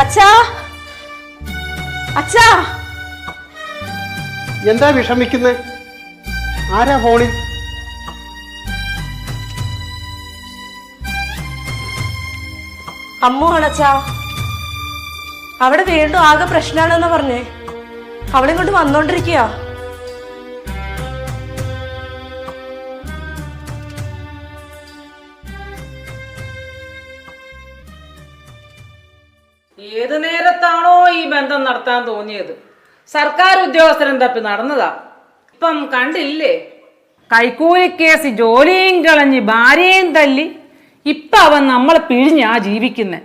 അച്ഛാ അച്ഛാ, എന്താ വിഷമിക്കുന്നത്? ആരാ ഫോണിൽ? അമ്മു ആണച്ചാ. അവിടെ വീണ്ടും ആകെ പ്രശ്നമാണെന്നാ പറഞ്ഞേ. അവളിങ്ങോട്ട് വന്നോണ്ടിരിക്കുക. ഏതു നേരത്താണോ ഈ ബന്ധം നടത്താൻ തോന്നിയത്? സർക്കാർ ഉദ്യോഗസ്ഥരൻ തപ്പി നടന്നതാ. ഇപ്പം കണ്ടില്ലേ, കൈക്കൂലിക്കേസ് ജോലിയും കളഞ്ഞ് ഭാര്യയും തല്ലി ഇപ്പൊ അവൻ നമ്മളെ പിഴിഞ്ഞാ ജീവിക്കുന്നെ.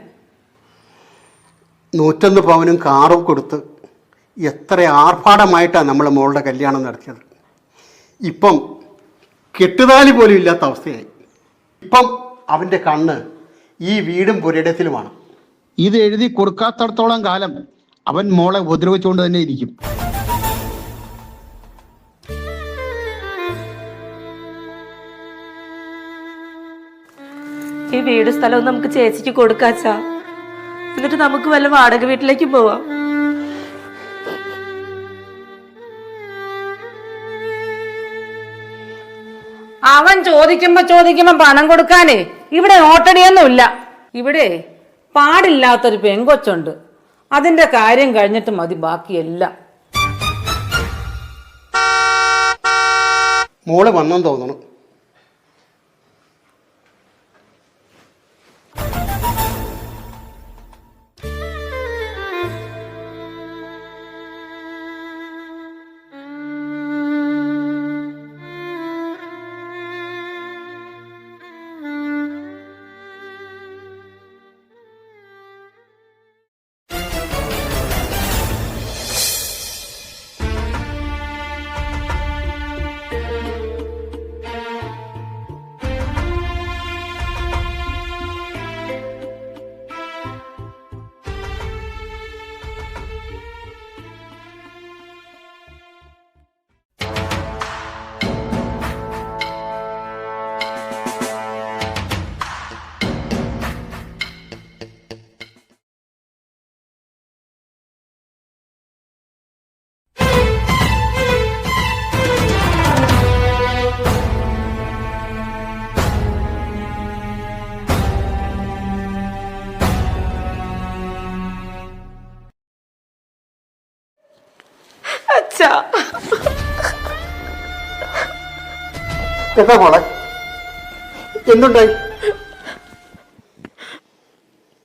101 പവനും കാറും കൊടുത്ത് എത്ര ആർഭാടമായിട്ടാണ് നമ്മൾ മോളുടെ കല്യാണം നടത്തിയത്. ഇപ്പം കെട്ടുതാലി പോലും ഇല്ലാത്ത അവസ്ഥയായി. ഇപ്പം അവൻ്റെ കണ്ണ് ഈ വീടും പുരയിടത്തിലുമാണ്. ഇത് എഴുതി കൊടുക്കാത്തടത്തോളം കാലം അവൻ മോളെ ഉപദ്രവിച്ചുകൊണ്ട് തന്നെ ഇരിക്കും. ഈ വീട് സ്ഥലവും നമുക്ക് ചേച്ചിക്ക് കൊടുക്കാച്ചാ. എന്നിട്ട് നമുക്ക് വല്ല വാടക വീട്ടിലേക്ക് പോവാം. അവൻ ചോദിക്കുമ്പോ പണം കൊടുക്കാനേ ഇവിടെ ഓട്ടടിയൊന്നുമില്ല. ഇവിടെ പാടില്ലാത്തൊരു പെങ്കൊച്ചുണ്ട്. അതിന്റെ കാര്യം കഴിഞ്ഞിട്ട് മതി ബാക്കിയെല്ലാം. മോള് വന്നെന്ന് തോന്നണം. അച്ഛാ, എന്താ മോളെ, എന്തുണ്ടായി?